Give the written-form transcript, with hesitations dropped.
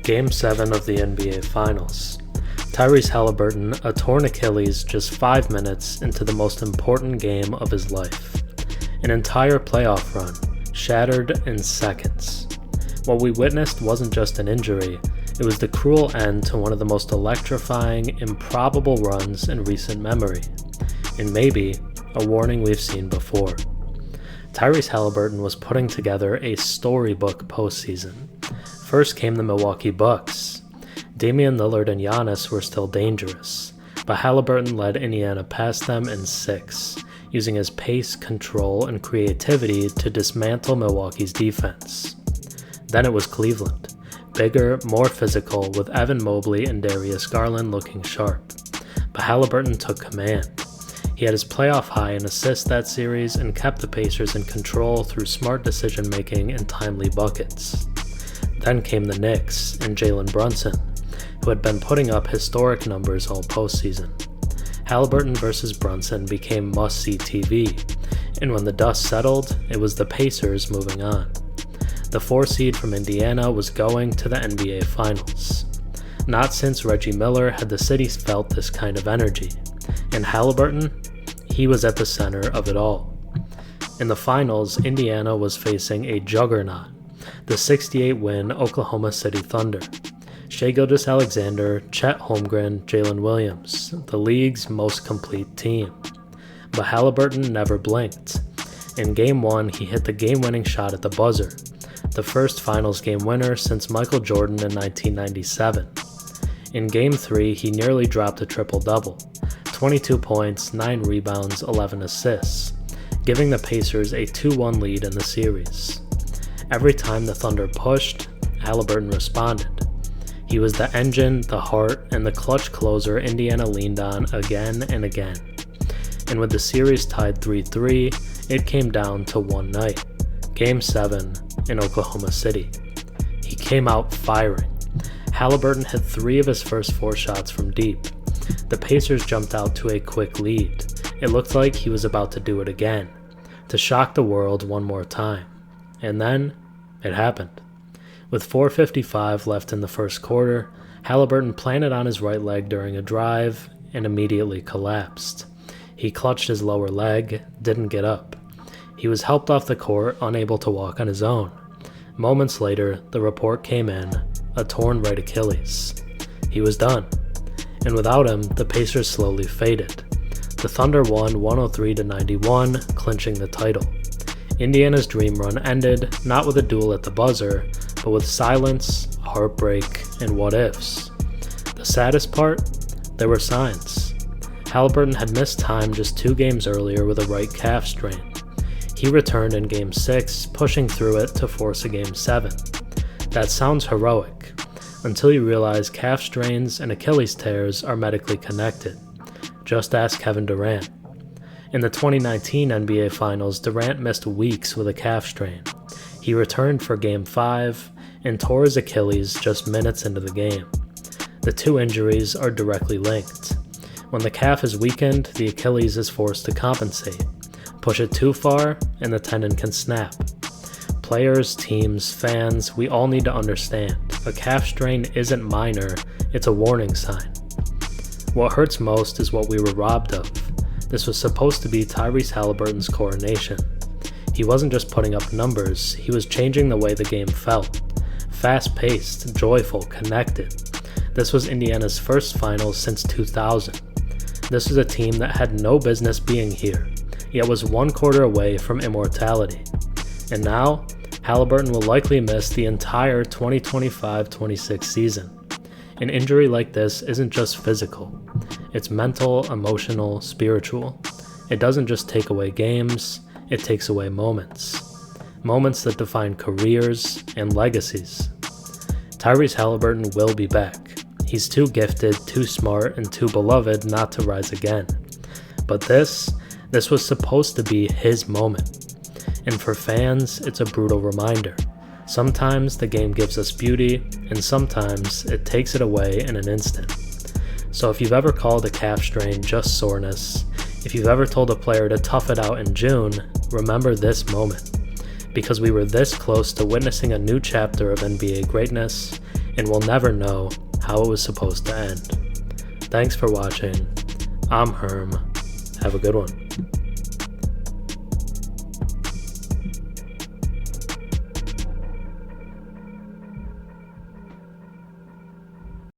Game 7 of the NBA Finals. Tyrese Haliburton, a torn Achilles just 5 minutes into the most important game of his life. An entire playoff run, shattered in seconds. What we witnessed wasn't just an injury, it was the cruel end to one of the most electrifying, improbable runs in recent memory. And maybe a warning we've seen before. Tyrese Haliburton was putting together a storybook postseason. First came the Milwaukee Bucks. Damian Lillard and Giannis were still dangerous, but Haliburton led Indiana past them in 6, using his pace, control, and creativity to dismantle Milwaukee's defense. Then it was Cleveland, bigger, more physical, with Evan Mobley and Darius Garland looking sharp. But Haliburton took command. He had his playoff high in assists that series and kept the Pacers in control through smart decision-making and timely buckets. Then came the Knicks and Jalen Brunson, who had been putting up historic numbers all postseason. Haliburton versus Brunson became must-see TV, and when the dust settled, it was the Pacers moving on. The 4 seed from Indiana was going to the NBA Finals. Not since Reggie Miller had the city felt this kind of energy, and Haliburton, he was at the center of it all. In the finals, Indiana was facing a juggernaut, the 68-win Oklahoma City Thunder. Shai Gilgeous-Alexander, Chet Holmgren, Jalen Williams, the league's most complete team. But Haliburton never blinked. In Game 1, he hit the game-winning shot at the buzzer, the first finals game winner since Michael Jordan in 1997. In Game 3, he nearly dropped a triple-double, 22 points, 9 rebounds, 11 assists, giving the Pacers a 2-1 lead in the series. Every time the Thunder pushed, Haliburton responded. He was the engine, the heart, and the clutch closer Indiana leaned on again and again. And with the series tied 3-3, it came down to one night, Game 7 in Oklahoma City. He came out firing. Haliburton hit 3 of his first 4 shots from deep. The Pacers jumped out to a quick lead. It looked like he was about to do it again, to shock the world one more time. And then, it happened. With 4:55 left in the first quarter, Haliburton planted on his right leg during a drive and immediately collapsed. He clutched his lower leg, didn't get up. He was helped off the court, unable to walk on his own. Moments later, the report came in, a torn right Achilles. He was done. And without him, the Pacers slowly faded. The Thunder won 103-91, clinching the title. Indiana's dream run ended, not with a duel at the buzzer, but with silence, heartbreak, and what-ifs. The saddest part? There were signs. Haliburton had missed time just 2 games earlier with a right calf strain. He returned in Game 6, pushing through it to force a Game 7. That sounds heroic, until you realize calf strains and Achilles tears are medically connected. Just ask Kevin Durant. In the 2019 NBA Finals, Durant missed weeks with a calf strain. He returned for Game 5 and tore his Achilles just minutes into the game. The 2 injuries are directly linked. When the calf is weakened, the Achilles is forced to compensate. Push it too far, and the tendon can snap. Players, teams, fans, we all need to understand, a calf strain isn't minor, it's a warning sign. What hurts most is what we were robbed of. This was supposed to be Tyrese Haliburton's coronation. He wasn't just putting up numbers, he was changing the way the game felt. Fast-paced, joyful, connected. This was Indiana's first finals since 2000. This was a team that had no business being here, yet was 1 quarter away from immortality. And now, Haliburton will likely miss the entire 2025-26 season. An injury like this isn't just physical. It's mental, emotional, spiritual. It doesn't just take away games, it takes away moments. Moments that define careers and legacies. Tyrese Haliburton will be back. He's too gifted, too smart, and too beloved not to rise again. But this was supposed to be his moment. And for fans, it's a brutal reminder. Sometimes the game gives us beauty, and sometimes it takes it away in an instant. So if you've ever called a calf strain just soreness, if you've ever told a player to tough it out in June, remember this moment. Because we were this close to witnessing a new chapter of NBA greatness, and we'll never know how it was supposed to end. Thanks for watching. I'm Herm. Have a good one.